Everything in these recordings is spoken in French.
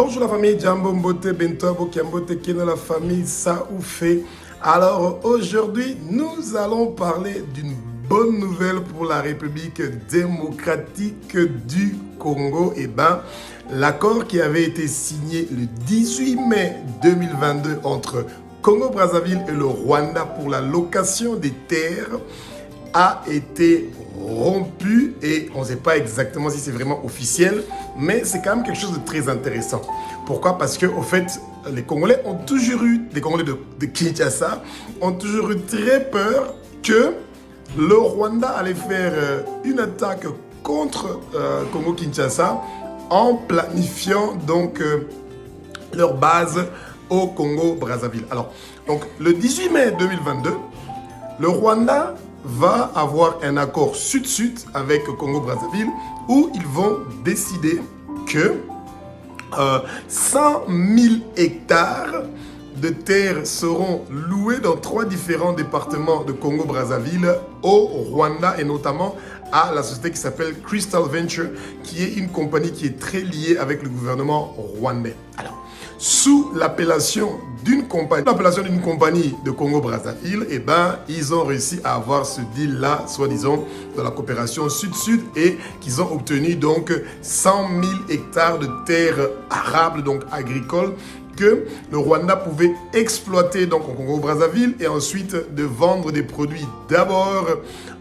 Bonjour la famille, Jambo Mbote, Bento Bokiambote, qui est dans la famille Saoufé. Alors aujourd'hui, nous allons parler d'une bonne nouvelle pour la République démocratique du Congo. Et ben, l'accord qui avait été signé le 18 mai 2022 entre Congo-Brazzaville et le Rwanda pour la location des terres a été rompu et on ne sait pas exactement si c'est vraiment officiel, mais c'est quand même quelque chose de très intéressant. Pourquoi? Parce que au fait, les Congolais ont toujours eu, les Congolais de Kinshasa ont toujours eu très peur que le Rwanda allait faire une attaque contre Congo-Kinshasa en planifiant donc leur base au Congo-Brazzaville. Alors, donc le 18 mai 2022, le Rwanda va avoir un accord sud-sud avec Congo-Brazzaville où ils vont décider que 100 000 hectares de terres seront loués dans 3 différents départements de Congo-Brazzaville au Rwanda et notamment à la société qui s'appelle Crystal Venture, qui est une compagnie qui est très liée avec le gouvernement rwandais. Alors, sous l'appellation d'une compagnie de Congo-Brazzaville, eh ben, ils ont réussi à avoir ce deal-là, soi-disant, dans la coopération sud-sud et qu'ils ont obtenu donc 100 000 hectares de terres arables, donc agricoles, que le Rwanda pouvait exploiter donc au Congo-Brazzaville et ensuite de vendre des produits d'abord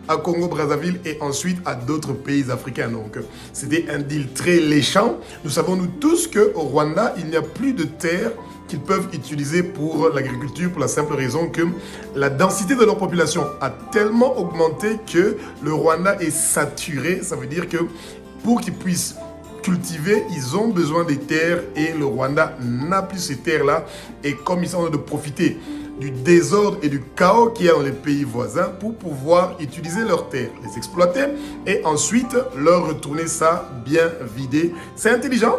à Congo-Brazzaville et ensuite à d'autres pays africains. Donc c'était un deal très léchant. Nous savons nous tous qu'au Rwanda, il n'y a plus de terres qu'ils peuvent utiliser pour l'agriculture pour la simple raison que la densité de leur population a tellement augmenté que le Rwanda est saturé. Ça veut dire que pour qu'ils puissent cultiver, ils ont besoin des terres et le Rwanda n'a plus ces terres-là. Et comme ils sont en train de profiter du désordre et du chaos qu'il y a dans les pays voisins pour pouvoir utiliser leurs terres, les exploiter et ensuite leur retourner ça bien vidé. C'est intelligent.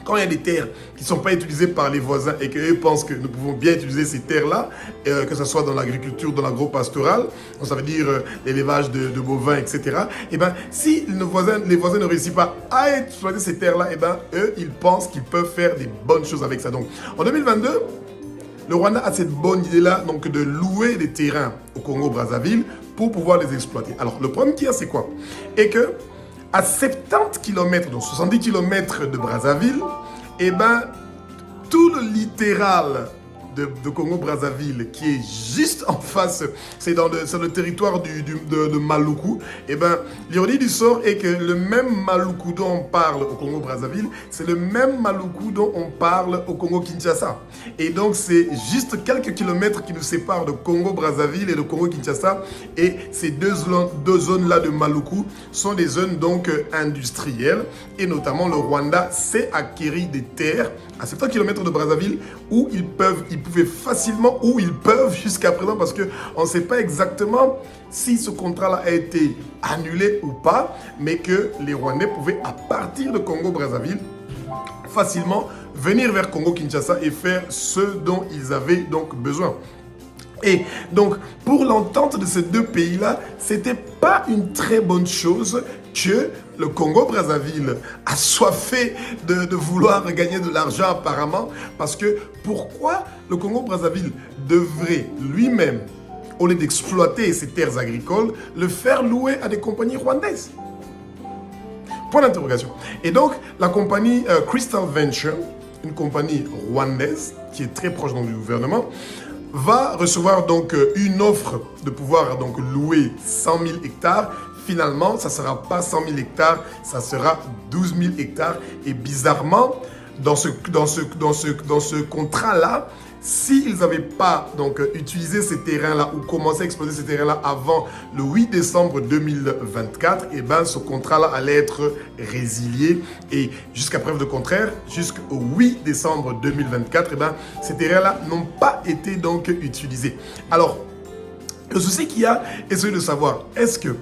Quand il y a des terres qui ne sont pas utilisées par les voisins et qu'eux pensent que nous pouvons bien utiliser ces terres-là, que ce soit dans l'agriculture, dans l'agro-pastoral, donc ça veut dire l'élevage de bovins, etc. Et ben, si les voisins ne réussissent pas à exploiter ces terres-là, et ben, eux, ils pensent qu'ils peuvent faire des bonnes choses avec ça. Donc, en 2022, le Rwanda a cette bonne idée-là, donc de louer des terrains au Congo-Brazzaville pour pouvoir les exploiter. Alors, le problème qu'il y a, c'est quoi? Et que à 70 km, donc 70 km de Brazzaville, eh ben, tout le littoral de Congo-Brazzaville qui est juste en face, c'est le territoire de Maluku. Et ben, l'ironie du sort est que le même Maluku dont on parle au Congo-Brazzaville, c'est le même Maluku dont on parle au Congo-Kinshasa. Et donc, c'est juste quelques kilomètres qui nous séparent de Congo-Brazzaville et de Congo-Kinshasa. Et ces deux zones-là de Maluku sont des zones donc industrielles. Et notamment, le Rwanda s'est acquéri des terres à 70 km de Brazzaville où ils pouvaient facilement, où ils peuvent jusqu'à présent, parce qu'on ne sait pas exactement si ce contrat-là a été annulé ou pas, mais que les Rwandais pouvaient, à partir de Congo-Brazzaville, facilement venir vers Congo-Kinshasa et faire ce dont ils avaient donc besoin. Et donc, pour l'entente de ces deux pays-là, c'était pas une très bonne chose que le Congo-Brazzaville a soifé de vouloir gagner de l'argent apparemment. Parce que pourquoi le Congo-Brazzaville devrait lui-même, au lieu d'exploiter ses terres agricoles, le faire louer à des compagnies rwandaises? Point d'interrogation. Et donc, la compagnie Crystal Venture, une compagnie rwandaise qui est très proche du gouvernement, va recevoir donc une offre de pouvoir donc louer 100 000 hectares. Finalement, ça ne sera pas 100 000 hectares, ça sera 12 000 hectares. Et bizarrement, dans ce contrat-là, s'ils n'avaient pas donc utilisé ces terrains-là ou commencé à exploiter ces terrains-là avant le 8 décembre 2024, et ben ce contrat-là allait être résilié. Et jusqu'à preuve de contraire, jusqu'au 8 décembre 2024, et ben ces terrains-là n'ont pas été donc utilisés. Alors, le souci qu'il y a est celui de savoir, est-ce que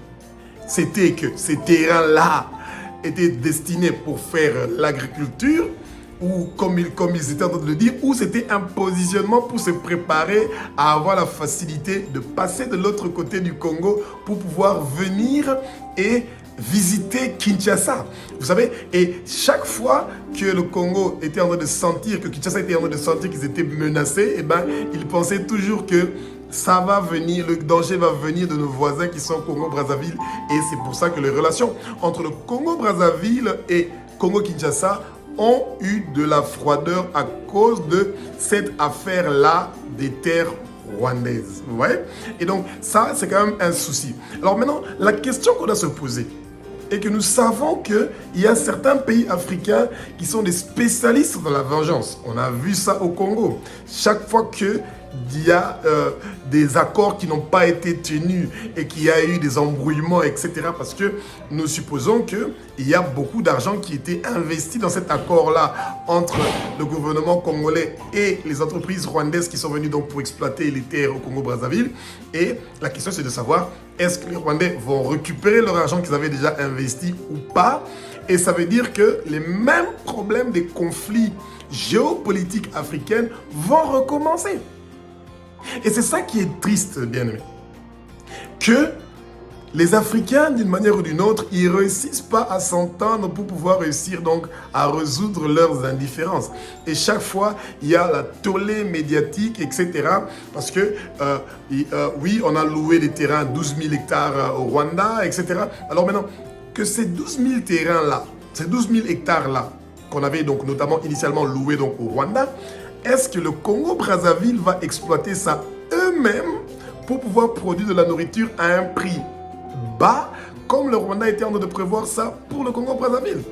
c'était que ces terrains-là étaient destinés pour faire l'agriculture, ou comme ils étaient en train de le dire, ou c'était un positionnement pour se préparer à avoir la facilité de passer de l'autre côté du Congo pour pouvoir venir et visiter Kinshasa. Vous savez, et chaque fois que le Congo était en train de sentir, que Kinshasa était en train de sentir qu'ils étaient menacés, eh ben, ils pensaient toujours que ça va venir, le danger va venir de nos voisins qui sont au Congo-Brazzaville. Et c'est pour ça que les relations entre le Congo-Brazzaville et Congo-Kinshasa ont eu de la froideur à cause de cette affaire-là des terres rwandaises. Vous voyez? Et donc, ça, c'est quand même un souci. Alors maintenant, la question qu'on doit se poser est que nous savons qu'il y a certains pays africains qui sont des spécialistes dans la vengeance. On a vu ça au Congo. Chaque fois qu'il y a des accords qui n'ont pas été tenus et qu'il y a eu des embrouillements, etc. Parce que nous supposons qu'il y a beaucoup d'argent qui était investi dans cet accord-là entre le gouvernement congolais et les entreprises rwandaises qui sont venues donc pour exploiter les terres au Congo-Brazzaville. Et la question, c'est de savoir, est-ce que les Rwandais vont récupérer leur argent qu'ils avaient déjà investi ou pas? Et ça veut dire que les mêmes problèmes des conflits géopolitiques africains vont recommencer. Et c'est ça qui est triste, bien aimé. Que les Africains, d'une manière ou d'une autre, ils ne réussissent pas à s'entendre pour pouvoir réussir donc à résoudre leurs indifférences. Et chaque fois, il y a la tollée médiatique, etc. Parce que, oui, on a loué des terrains, 12 000 hectares au Rwanda, etc. Alors maintenant, que ces 12 000 terrains-là, ces 12 000 hectares-là, qu'on avait donc notamment initialement loués donc au Rwanda, est-ce que le Congo-Brazzaville va exploiter ça eux-mêmes pour pouvoir produire de la nourriture à un prix bas, comme le Rwanda était en train de prévoir ça pour le Congo-Brazzaville?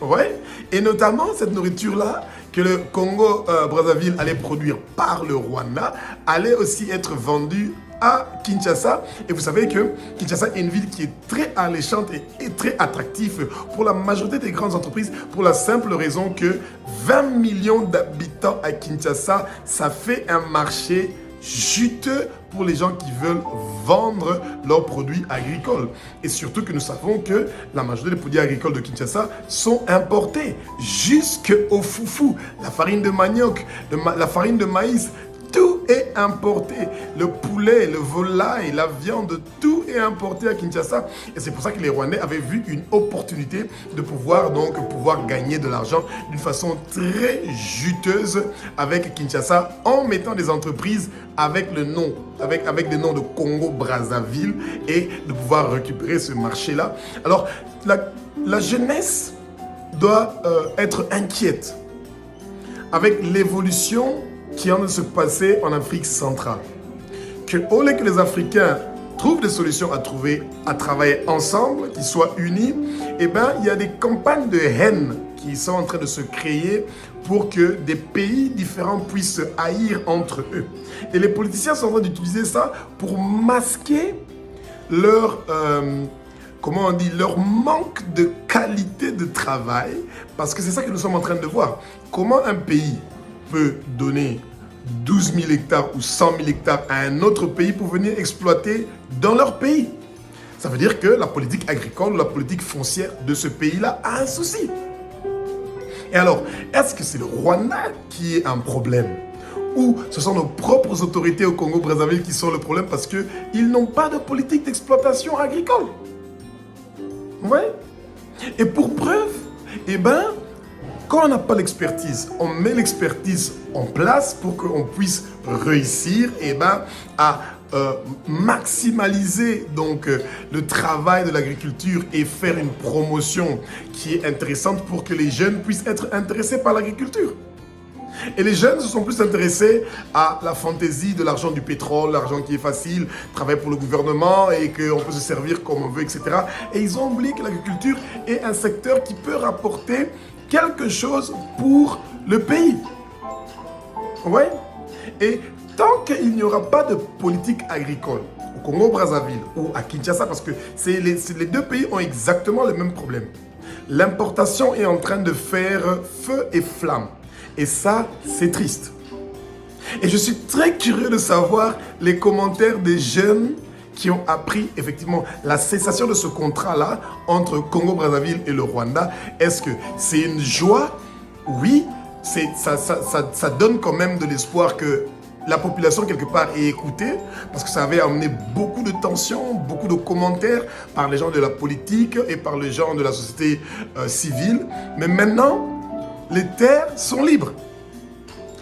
Ouais. Et notamment cette nourriture-là que le Congo-Brazzaville allait produire par le Rwanda allait aussi être vendue à Kinshasa. Et vous savez que Kinshasa est une ville qui est très alléchante et très attractive pour la majorité des grandes entreprises, pour la simple raison que 20 millions d'habitants à Kinshasa, ça fait un marché juteux pour les gens qui veulent vendre leurs produits agricoles. Et surtout que nous savons que la majorité des produits agricoles de Kinshasa sont importés jusqu'au foufou, la farine de manioc, la farine de maïs. Tout est importé. Le poulet, le volaille, la viande, tout est importé à Kinshasa. Et c'est pour ça que les Rwandais avaient vu une opportunité de pouvoir gagner de l'argent d'une façon très juteuse avec Kinshasa en mettant des entreprises avec le nom, avec des noms de Congo-Brazzaville et de pouvoir récupérer ce marché-là. Alors, la jeunesse doit être inquiète avec l'évolution qui est en train de se passer en Afrique centrale. Au lieu que les Africains trouvent des solutions à travailler ensemble, qu'ils soient unis, eh ben, il y a des campagnes de haine qui sont en train de se créer pour que des pays différents puissent se haïr entre eux. Et les politiciens sont en train d'utiliser ça pour masquer leur manque de qualité de travail, parce que c'est ça que nous sommes en train de voir. Comment un pays peut donner 12 000 hectares ou 100 000 hectares à un autre pays pour venir exploiter dans leur pays? Ça veut dire que la politique agricole ou la politique foncière de ce pays-là a un souci. Et alors, est-ce que c'est le Rwanda qui est un problème? Ou ce sont nos propres autorités au Congo-Brazzaville qui sont le problème parce qu'ils n'ont pas de politique d'exploitation agricole? Ouais. Et pour preuve, eh ben, quand on n'a pas l'expertise, on met l'expertise en place pour qu'on puisse réussir à maximaliser donc le travail de l'agriculture et faire une promotion qui est intéressante pour que les jeunes puissent être intéressés par l'agriculture. Et les jeunes se sont plus intéressés à la fantaisie de l'argent du pétrole, l'argent qui est facile, travailler pour le gouvernement et qu'on peut se servir comme on veut, etc. Et ils ont oublié que l'agriculture est un secteur qui peut rapporter quelque chose pour le pays. Ouais. Et tant qu'il n'y aura pas de politique agricole au Congo-Brazzaville ou à Kinshasa, parce que les deux pays ont exactement le même problème. L'importation est en train de faire feu et flamme. Et ça, c'est triste. Et je suis très curieux de savoir les commentaires des jeunes qui ont appris effectivement la cessation de ce contrat-là entre Congo-Brazzaville et le Rwanda. Est-ce que c'est une joie? Oui, ça donne quand même de l'espoir que la population quelque part est écoutée, parce que ça avait amené beaucoup de tensions, beaucoup de commentaires par les gens de la politique et par les gens de la société civile. Mais maintenant, les terres sont libres.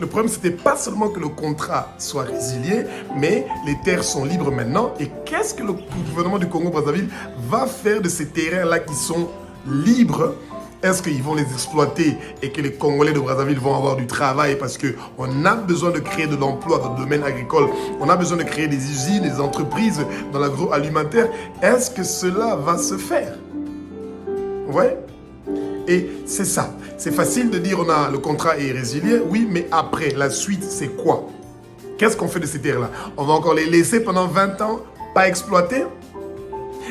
Le problème, ce n'était pas seulement que le contrat soit résilié, mais les terres sont libres maintenant. Et qu'est-ce que le gouvernement du Congo-Brazzaville va faire de ces terrains-là qui sont libres? Est-ce qu'ils vont les exploiter et que les Congolais de Brazzaville vont avoir du travail parce qu'on a besoin de créer de l'emploi dans le domaine agricole, on a besoin de créer des usines, des entreprises dans l'agroalimentaire? Est-ce que cela va se faire? Ouais. Et c'est ça. C'est facile de dire le contrat est résilié, oui, mais après, la suite, c'est quoi? Qu'est-ce qu'on fait de ces terres-là? On va encore les laisser pendant 20 ans, pas exploiter?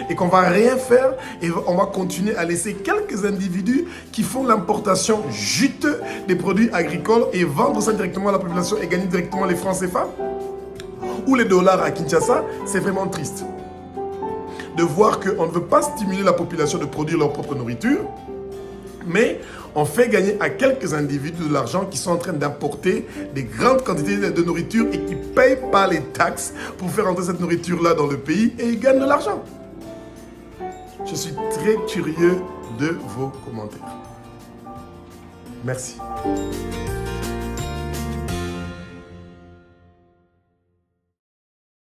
Et qu'on va rien faire et on va continuer à laisser quelques individus qui font l'importation juteuse des produits agricoles et vendre ça directement à la population et gagner directement les francs CFA ou les dollars à Kinshasa? C'est vraiment triste de voir qu'on ne veut pas stimuler la population de produire leur propre nourriture, mais on fait gagner à quelques individus de l'argent qui sont en train d'importer des grandes quantités de nourriture et qui ne payent pas les taxes pour faire entrer cette nourriture-là dans le pays et ils gagnent de l'argent. Je suis très curieux de vos commentaires. Merci.